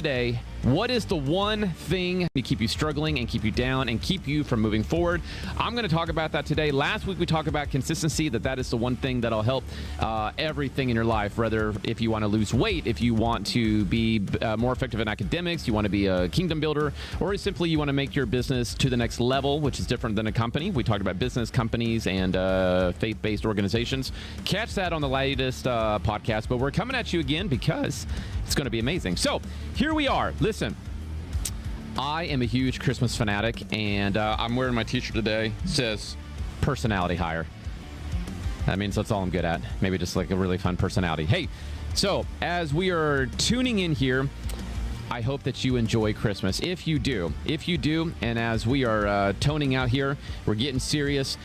today, what is the one thing to keep you struggling and keep you down and keep you from moving forward? I'm going to talk about that today. Last week we talked about consistency, that is the one thing that'll help everything in your life, whether if you want to lose weight, if you want to be more effective in academics, you want to be a kingdom builder, or simply you want to make your business to the next level, which is different than a company. We talked about business, companies, and faith-based organizations. Catch that on the latest podcast, but we're coming at you again because it's going to be amazing. So here we are. Listen, I am a huge Christmas fanatic, and I'm wearing my t-shirt today. It says personality hire. That means that's all I'm good at. Maybe just like a really fun personality. Hey, so as we are tuning in here, I hope that you enjoy Christmas. If you do, and as we are toning out here, we're getting serious.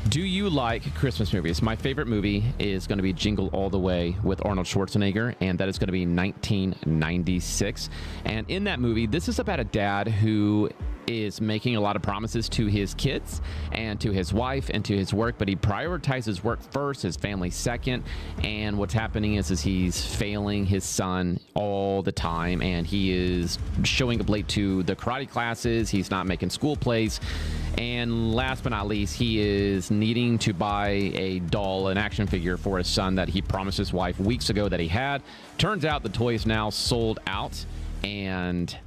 Do you like Christmas movies? My favorite movie is going to be Jingle All the Way with Arnold Schwarzenegger, and that is going to be 1996. And in that movie, this is about a dad who is making a lot of promises to his kids and to his wife and to his work, but he prioritizes work first, his family second. And what's happening is he's failing his son all the time, and he is showing up late to the karate classes. He's not making school plays. And last but not least, he is needing to buy a doll, an action figure for his son that he promised his wife weeks ago that he had. Turns out the toy is now sold out, and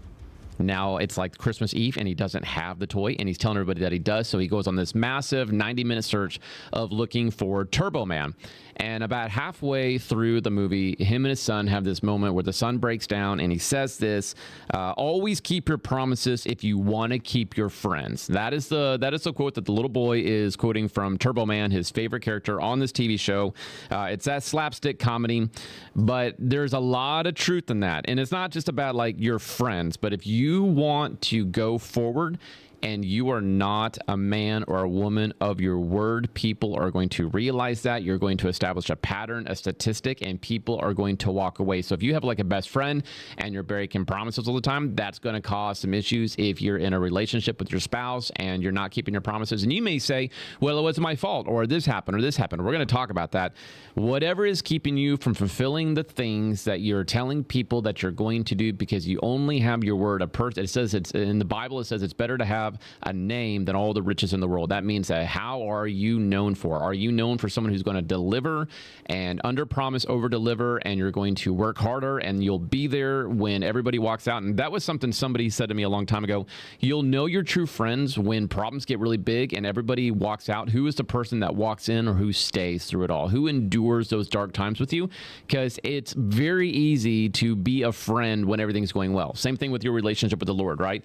now it's like Christmas Eve and he doesn't have the toy, and he's telling everybody that he does. So he goes on this massive 90-minute search of looking for Turbo Man. And about halfway through the movie, him and his son have this moment where the son breaks down and he says this, always keep your promises if you want to keep your friends. That is the quote that the little boy is quoting from Turbo Man, his favorite character on this TV show. It's that slapstick comedy, but there's a lot of truth in that. And it's not just about like your friends, but if you want to go forward and you are not a man or a woman of your word, people are going to realize that. You're going to establish a pattern, a statistic, and people are going to walk away. So if you have like a best friend and you're breaking promises all the time, that's going to cause some issues if you're in a relationship with your spouse and you're not keeping your promises. And you may say, well, it wasn't my fault, or this happened, or this happened. We're going to talk about that. Whatever is keeping you from fulfilling the things that you're telling people that you're going to do because you only have your word. It says it's in the Bible, it says it's better to have a name than all the riches in the world. That means that how are you known for? Are you known for someone who's going to deliver and under promise, over deliver, and you're going to work harder and you'll be there when everybody walks out? And that was something somebody said to me a long time ago. You'll know your true friends when problems get really big and everybody walks out. Who is the person that walks in or who stays through it all? Who endures those dark times with you? Because it's very easy to be a friend when everything's going well. Same thing with your relationship with the Lord, right?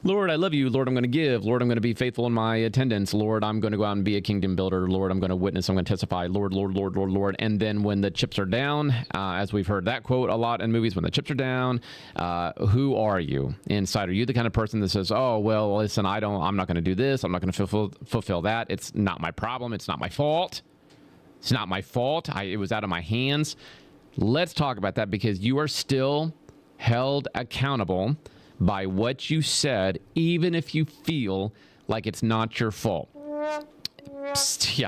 Lord, I love you. Lord, I'm going to give. Lord, I'm going to be faithful in my attendance. Lord, I'm going to go out and be a kingdom builder. Lord, I'm going to witness. I'm going to testify. Lord, Lord, Lord, Lord, Lord. And then when the chips are down, as we've heard that quote a lot in movies, when the chips are down, who are you inside? Are you the kind of person that says, oh, well, listen, I'm not going to do this. I'm not going to fulfill that. It's not my problem. It's not my fault. It's not my fault. It was out of my hands. Let's talk about that, because you are still held accountable by what you said, even if you feel like it's not your fault. Yeah,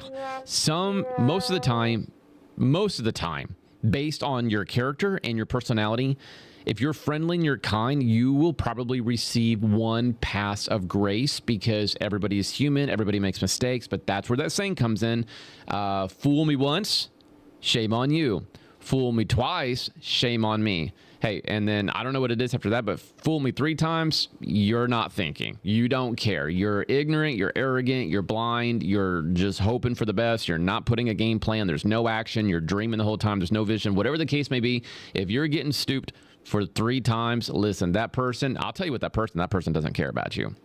most of the time, based on your character and your personality, if you're friendly and you're kind, you will probably receive one pass of grace, because everybody is human, everybody makes mistakes. But that's where that saying comes in. Fool me once, shame on you. Fool me twice, shame on me. Hey, and then I don't know what it is after that, but fool me 3 times, you're not thinking. You don't care. You're ignorant, you're arrogant, you're blind, you're just hoping for the best. You're not putting a game plan. There's no action. You're dreaming the whole time. There's no vision. Whatever the case may be, if you're getting stooped for 3 times, listen, that person, I'll tell you what, that person doesn't care about you.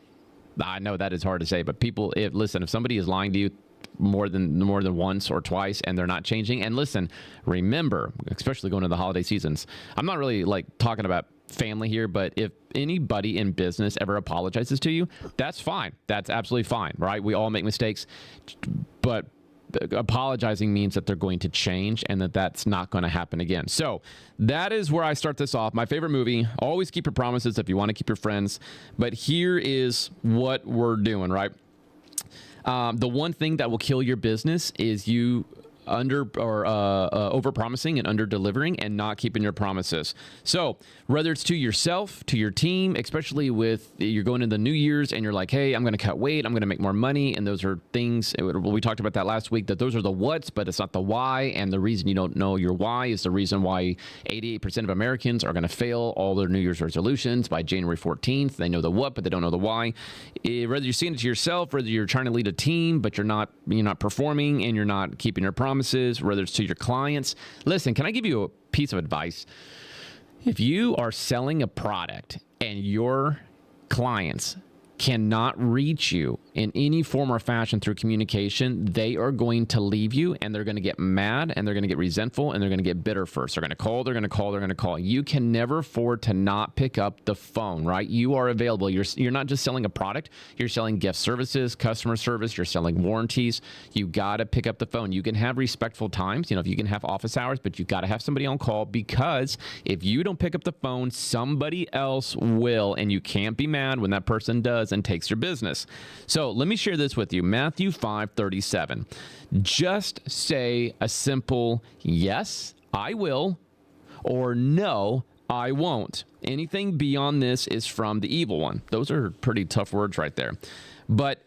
I know that is hard to say, but if somebody is lying to you more than once or twice and they're not changing, and listen, remember, especially going into the holiday seasons, I'm not really like talking about family here, but if anybody in business ever apologizes to you, that's fine. That's absolutely fine, right? We all make mistakes, but apologizing means that they're going to change and that's not going to happen again. So that is where I start this off. My favorite movie, always keep your promises if you want to keep your friends. But here is what we're doing, right? The one thing that will kill your business is you over promising and under delivering and not keeping your promises. So whether it's to yourself, to your team, especially with you're going into the New Year's and you're like, hey, I'm going to cut weight, I'm going to make more money. And those are things, we talked about that last week, that those are the what's, but it's not the why. And the reason you don't know your why is the reason why 88% of Americans are going to fail all their New Year's resolutions by January 14th. They know the what, but they don't know the why. Whether you're seeing it to yourself, whether you're trying to lead a team, but you're not performing and you're not keeping your promises, whether it's to your clients. Listen, can I give you a piece of advice? If you are selling a product and your clients cannot reach you in any form or fashion through communication, they are going to leave you and they're going to get mad and they're going to get resentful and they're going to get bitter first. They're going to call, they're going to call, they're going to call. You can never afford to not pick up the phone, right? You are available. You're not just selling a product. You're selling gift services, customer service. You're selling warranties. You got to pick up the phone. You can have respectful times. If you can have office hours, but you got to have somebody on call, because if you don't pick up the phone, somebody else will, and you can't be mad when that person does and takes your business. So let me share this with you. Matthew 5:37. Just say a simple yes, I will, or no, I won't. Anything beyond this is from the evil one. Those are pretty tough words right there. But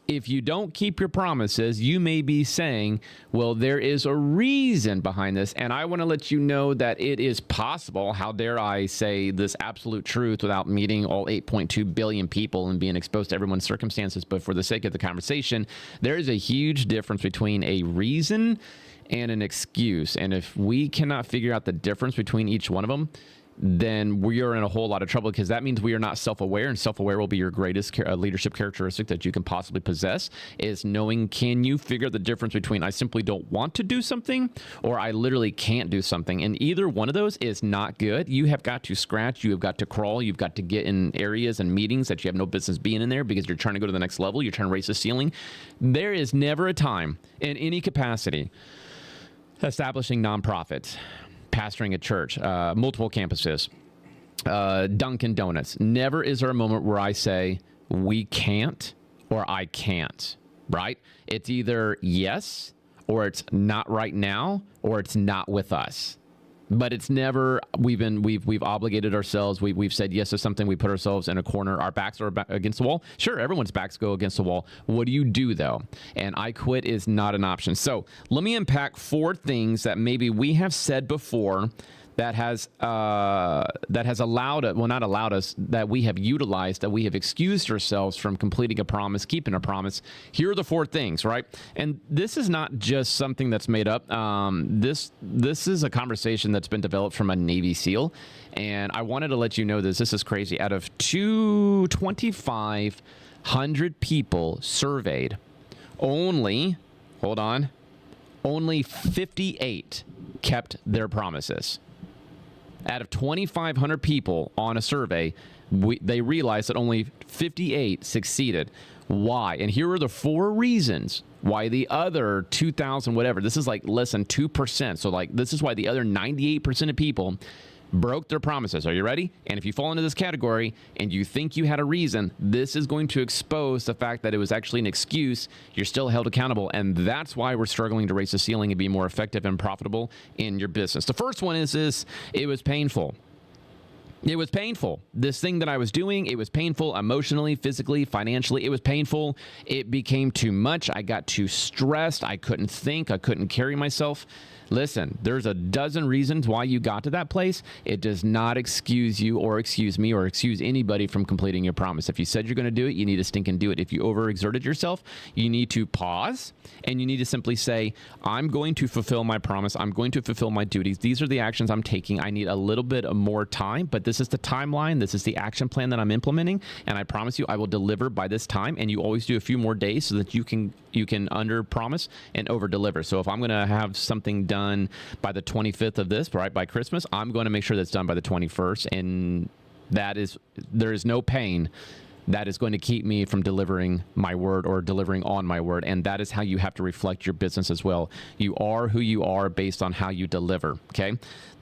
if you don't keep your promises, you may be saying, well, there is a reason behind this. And I want to let you know that it is possible. How dare I say this absolute truth without meeting all 8.2 billion people and being exposed to everyone's circumstances. But for the sake of the conversation, there is a huge difference between a reason and an excuse. And if we cannot figure out the difference between each one of them, then we are in a whole lot of trouble, because that means we are not self-aware, and self-aware will be your greatest leadership characteristic that you can possibly possess, is knowing, can you figure the difference between I simply don't want to do something or I literally can't do something? And either one of those is not good. You have got to scratch, you have got to crawl, you've got to get in areas and meetings that you have no business being in there because you're trying to go to the next level, you're trying to raise the ceiling. There is never a time in any capacity, establishing nonprofits, pastoring a church, multiple campuses, Dunkin' Donuts. Never is there a moment where I say, we can't or I can't, right? It's either yes, or it's not right now, or it's not with us. But it's never, we've obligated ourselves. We've said yes to something. We put ourselves in a corner. Our backs are against the wall. Sure, everyone's backs go against the wall. What do you do, though? And I quit is not an option. So let me unpack 4 things that maybe we have said before that has allowed it, well, not allowed us, that we have utilized, that we have excused ourselves from completing a promise, keeping a promise. Here are the 4 things, right? And this is not just something that's made up. This is a conversation that's been developed from a Navy SEAL, and I wanted to let you know this. This is crazy. Out of 2,500 people surveyed, only 58 kept their promises. Out of 2,500 people on a survey, they realized that only 58 succeeded. Why? And here are the 4 reasons why the other 2,000 whatever, this is like less than 2%. So like this is why the other 98% of people broke their promises. Are you ready? And if you fall into this category and you think you had a reason, this is going to expose the fact that it was actually an excuse. You're still held accountable. And that's why we're struggling to raise the ceiling and be more effective and profitable in your business. The first one is this: it was painful. It was painful. This thing that I was doing, it was painful emotionally, physically, financially. It was painful. It became too much. I got too stressed. I couldn't think. I couldn't carry myself. Listen, there's a dozen reasons why you got to that place. It does not excuse you or excuse me or excuse anybody from completing your promise. If you said you're going to do it, you need to stink and do it. If you overexerted yourself, you need to pause and you need to simply say, I'm going to fulfill my promise. I'm going to fulfill my duties. These are the actions I'm taking. I need a little bit of more time, but this is the timeline. This is the action plan that I'm implementing. And I promise you, I will deliver by this time. And you always do a few more days so that you can under promise and over deliver. So if I'm going to have something done by the 25th of this, right, by Christmas, I'm going to make sure that's done by the 21st. And there is no pain that is going to keep me from delivering my word or delivering on my word. And that is how you have to reflect your business as well. You are who you are based on how you deliver. Okay.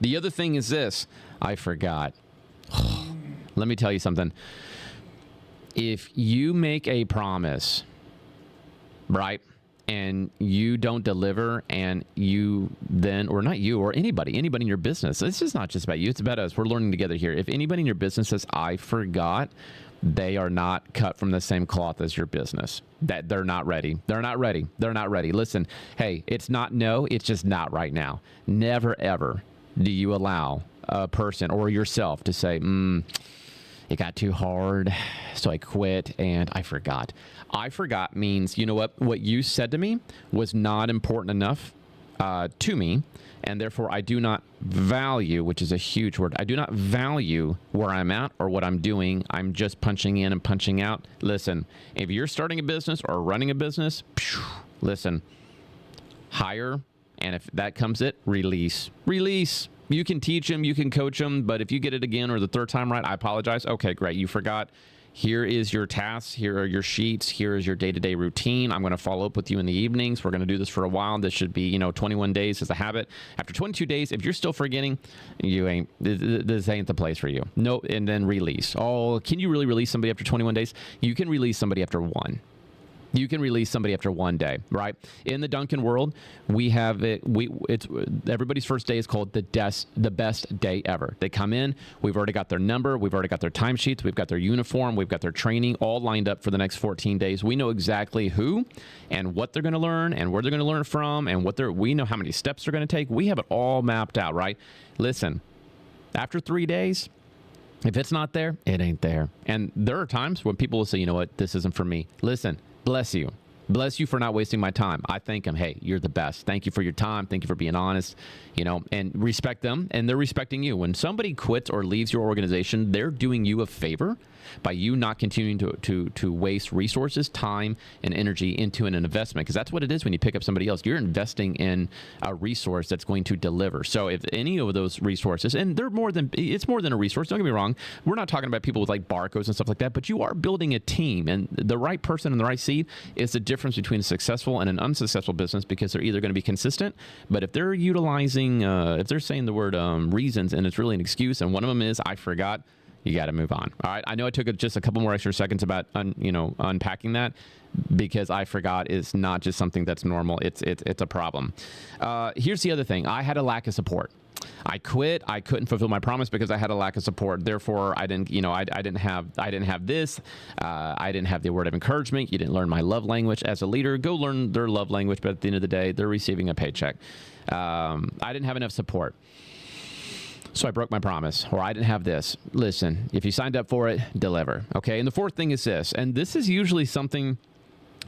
The other thing is this. I forgot. Let me tell you something. If you make a promise, right, and you don't deliver, and you then, or not you, or anybody in your business, this is not just about you, it's about us. We're learning together here. If anybody in your business says, I forgot, they are not cut from the same cloth as your business. That they're not ready. They're not ready. They're not ready. Listen, hey, it's not no, it's just not right now. Never, ever do you allow a person or yourself to say, it got too hard, so I quit and I forgot. I forgot means, you know what you said to me was not important enough to me, and therefore I do not value, which is a huge word, I do not value where I'm at or what I'm doing. I'm just punching in and punching out. Listen, if you're starting a business or running a business, listen, hire, and if that comes release. You can teach them, you can coach them, but if you get it again or the third time right, I apologize. Okay, great, you forgot. Here is your tasks. Here are your sheets. Here is your day-to-day routine. I'm going to follow up with you in the evenings. We're going to do this for a while. This should be, 21 days as a habit. After 22 days, if you're still forgetting, this ain't the place for you. No, and then release. Oh, can you really release somebody after 21 days? You can release somebody after one. You can release somebody after one day, right? In the Duncan world, we have it. It's everybody's first day is called the best day ever. They come in. We've already got their number. We've already got their timesheets. We've got their uniform. We've got their training all lined up for the next 14 days. We know exactly who and what they're going to learn and where they're going to learn from and we know how many steps they're going to take. We have it all mapped out, right? Listen, after 3 days, if it's not there, it ain't there. And there are times when people will say, you know what, this isn't for me. Listen. Bless you. Bless you for not wasting my time. I thank him. Hey, you're the best. Thank you for your time. Thank you for being honest, and respect them, and they're respecting you. When somebody quits or leaves your organization, they're doing you a favor by you not continuing to waste resources, time, and energy into an investment, because that's what it is when you pick up somebody else. You're investing in a resource that's going to deliver. So if any of those resources, and it's more than a resource, don't get me wrong, we're not talking about people with like barcodes and stuff like that, but you are building a team, and the right person in the right seat is the difference between a successful and an unsuccessful business, because they're either going to be consistent, but if they're utilizing, if they're saying the word reasons, and it's really an excuse, and one of them is, I forgot, you got to move on. All right. I know I took just a couple more extra seconds about, unpacking that, because I forgot is not just something that's normal. It's a problem. Here's the other thing. I had a lack of support. I quit. I couldn't fulfill my promise because I had a lack of support. Therefore, I didn't have this. I didn't have the word of encouragement. You didn't learn my love language. As a leader, go learn their love language. But at the end of the day, they're receiving a paycheck. I didn't have enough support. So I broke my promise, or I didn't have this. Listen, if you signed up for it, deliver. Okay. And the fourth thing is this, and this is usually something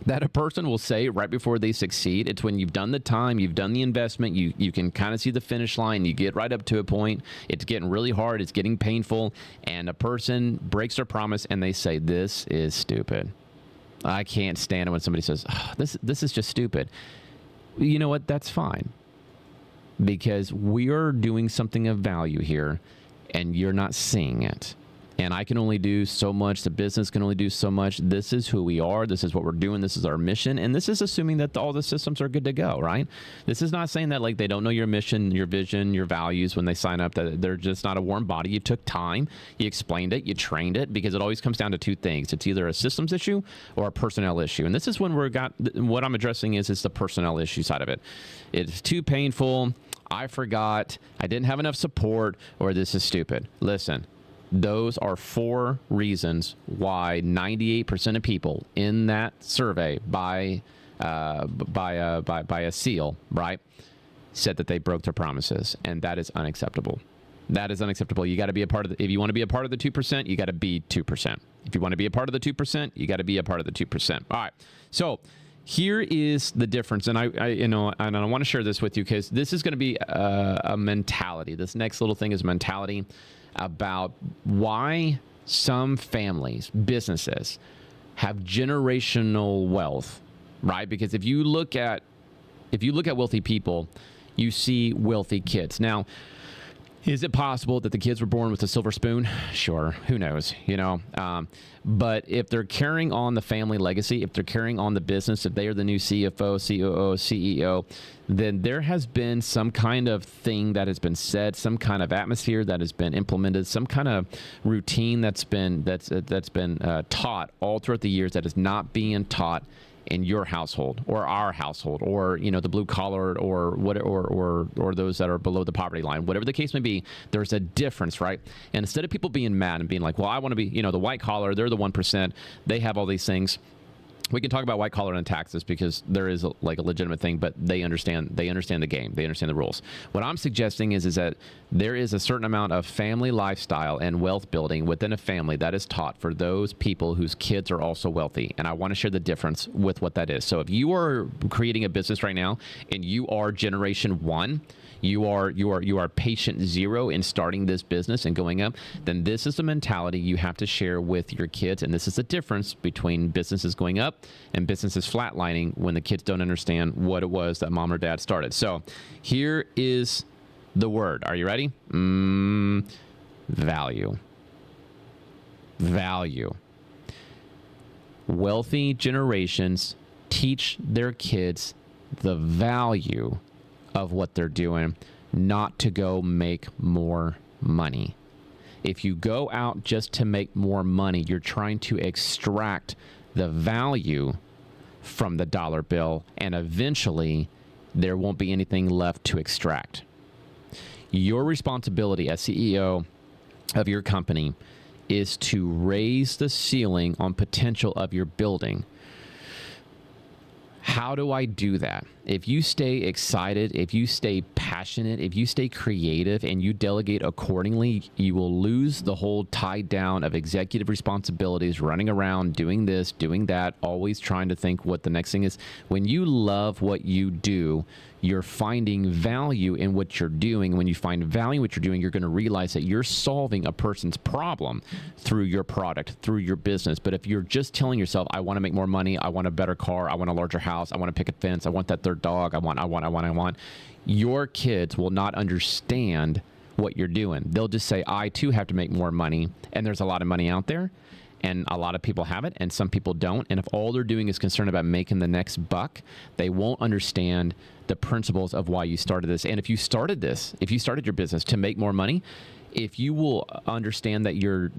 that a person will say right before they succeed. It's when you've done the time, you've done the investment, you can kind of see the finish line, you get right up to a point, it's getting really hard, it's getting painful, and a person breaks their promise and they say, this is stupid. I can't stand it when somebody says, this is just stupid. You know what? That's fine. Because we are doing something of value here, and you're not seeing it. And I can only do so much. The business can only do so much. This is who we are. This is what we're doing. This is our mission. And this is assuming that all the systems are good to go, right? This is not saying that like they don't know your mission, your vision, your values when they sign up, that they're just not a warm body. You took time, you explained it, you trained it, because it always comes down to two things. It's either a systems issue or a personnel issue. And this is when what I'm addressing is the personnel issue side of it. It's too painful. I forgot. I didn't have enough support, or this is stupid. Listen. Those are 4 reasons why 98% of people in that survey by a seal, right, said that they broke their promises, and that is unacceptable. That is unacceptable. You got to be a part of if you want to be a part of the 2%, you got to be 2%. If you want to be a part of the 2%, you got to be a part of the 2%. All right. So here is the difference, and I want to share this with you because this is going to be a mentality. This next little thing is mentality about why some families, businesses, have generational wealth, right? Because if you look at wealthy people, you see wealthy kids. Now, is it possible that the kids were born with a silver spoon? Sure. Who knows? But if they're carrying on the family legacy, if they're carrying on the business, if they are the new CFO, COO, CEO, then there has been some kind of thing that has been said, some kind of atmosphere that has been implemented, some kind of routine that's been taught all throughout the years that is not being taught in your household or our household, or, you know, the blue collar, or what, or those that are below the poverty line, whatever the case may be, there's a difference, right? And instead of people being mad and being like, well, I want to be, you know, the white collar, they're the 1%, they have all these things. We can talk about white collar and taxes because there is like a legitimate thing, but they understand the game. They understand the rules. What I'm suggesting is that there is a certain amount of family lifestyle and wealth building within a family that is taught for those people whose kids are also wealthy. And I want to share the difference with what that is. So if you are creating a business right now and you are generation one, you are patient zero in starting this business and going up, then this is the mentality you have to share with your kids. And this is the difference between businesses going up and businesses flatlining when the kids don't understand what it was that mom or dad started. So here is the word. Are you ready? Value. Value. Wealthy generations teach their kids the value of what they're doing, not to go make more money. If you go out just to make more money, you're trying to extract the value from the dollar bill, and eventually there won't be anything left to extract. Your responsibility as CEO of your company is to raise the ceiling on potential of your building. How do I do that? If you stay excited, if you stay passionate, if you stay creative and you delegate accordingly, you will lose the whole tied down of executive responsibilities, running around, doing this, doing that, always trying to think what the next thing is. When you love what you do, you're finding value in what you're doing. When you find value in what you're doing, you're going to realize that you're solving a person's problem through your product, through your business. But if you're just telling yourself, I want to make more money, I want a better car, I want a larger house, I want a picket fence, I want that third dog, I want, your kids will not understand what you're doing. They'll just say, I too have to make more money. And there's a lot of money out there. And a lot of people have it, and some people don't. And if all they're doing is concerned about making the next buck, they won't understand the principles of why you started this. And if you started your business to make more money, if you will understand that you're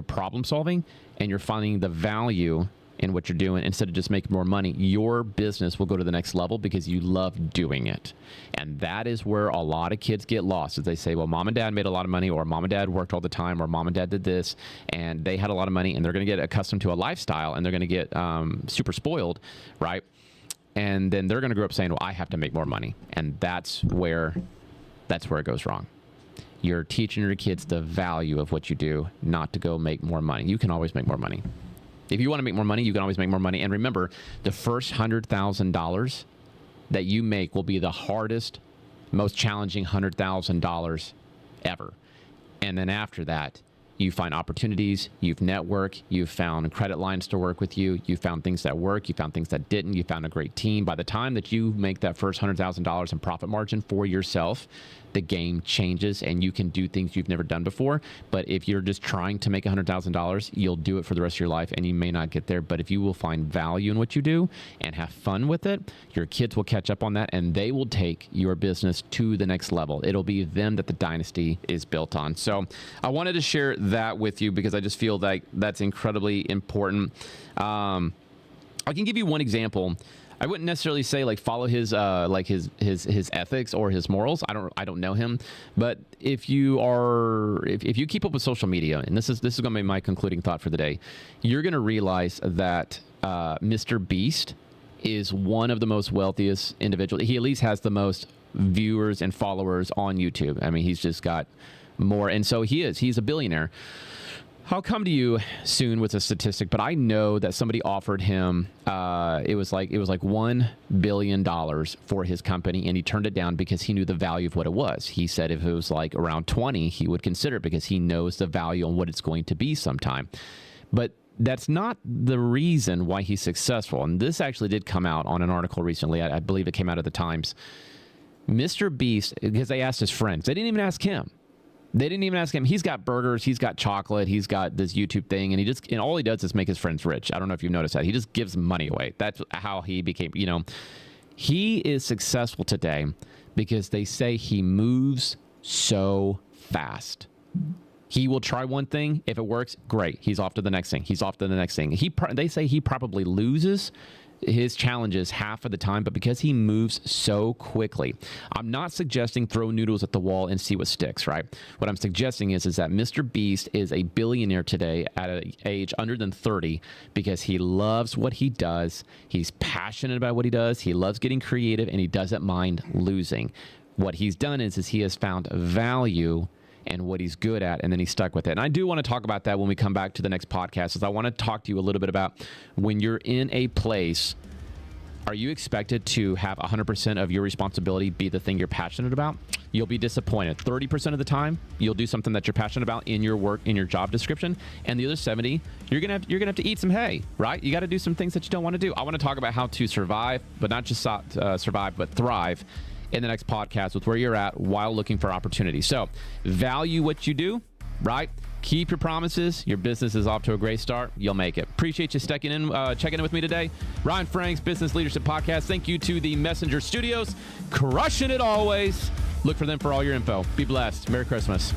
problem solving and you're finding the value in what you're doing instead of just making more money, your business will go to the next level because you love doing it. And that is where a lot of kids get lost, is they say, well, mom and dad made a lot of money, or mom and dad worked all the time, or mom and dad did this, and they had a lot of money, and they're going to get accustomed to a lifestyle, and they're going to get super spoiled, right? And then they're going to grow up saying, well, I have to make more money. And that's where it goes wrong. You're teaching your kids the value of what you do, not to go make more money. You can always make more money. If you want to make more money, you can always make more money. And remember, the first $100,000 that you make will be the hardest, most challenging $100,000 ever. And then after that, you find opportunities, you've networked, you've found credit lines to work with you, you found things that work, you found things that didn't, you found a great team. By the time that you make that first $100,000 in profit margin for yourself, the game changes and you can do things you've never done before. But if you're just trying to make $100,000, you'll do it for the rest of your life and you may not get there. But if you will find value in what you do and have fun with it, your kids will catch up on that and they will take your business to the next level. It'll be them that the dynasty is built on. So I wanted to share that with you because I just feel like that's incredibly important. I can give you one example. I wouldn't necessarily say like follow his his ethics or his morals. I don't know him, but if you keep up with social media, and this is going to be my concluding thought for the day, you're going to realize that Mr. Beast is one of the most wealthiest individuals. He at least has the most viewers and followers on YouTube. I mean, he's just got more, and so he's a billionaire. I'll come to you soon with a statistic, but I know that somebody offered him, it was like $1 billion for his company, and he turned it down because he knew the value of what it was. He said if it was like around 20, he would consider it because he knows the value on what it's going to be sometime. But that's not the reason why he's successful. And this actually did come out on an article recently. I believe it came out of the Times. Mr. Beast, because they asked his friends, they didn't even ask him. They didn't even ask him. He's got burgers. He's got chocolate. He's got this YouTube thing. And all he does is make his friends rich. I don't know if you've noticed that. He just gives money away. That's how he became, he is successful today because they say he moves so fast. He will try one thing. If it works, great. He's off to the next thing. He's off to the next thing. They say he probably loses his challenges half of the time, but because he moves so quickly. I'm not suggesting throw noodles at the wall and see what sticks, right? What I'm suggesting is that Mr. Beast is a billionaire today at an age under than 30 because he loves what he does. He's passionate about what he does. He loves getting creative, and he doesn't mind losing. What he's done is he has found value and what he's good at, and then he's stuck with it. And I do want to talk about that when we come back to the next podcast, is I want to talk to you a little bit about when you're in a place, are you expected to have 100% of your responsibility be the thing you're passionate about? You'll be disappointed. 30% of the time, you'll do something that you're passionate about in your work, in your job description, and the other 70, you're gonna have to eat some hay, right? You got to do some things that you don't want to do. I want to talk about how to survive, but not just survive, but thrive in the next podcast with where you're at while looking for opportunities. So value what you do, right? Keep your promises. Your business is off to a great start. You'll make it. Appreciate you checking in with me today. Ryan Frank's Business Leadership Podcast. Thank you to the Messenger Studios. Crushing it always. Look for them for all your info. Be blessed. Merry Christmas.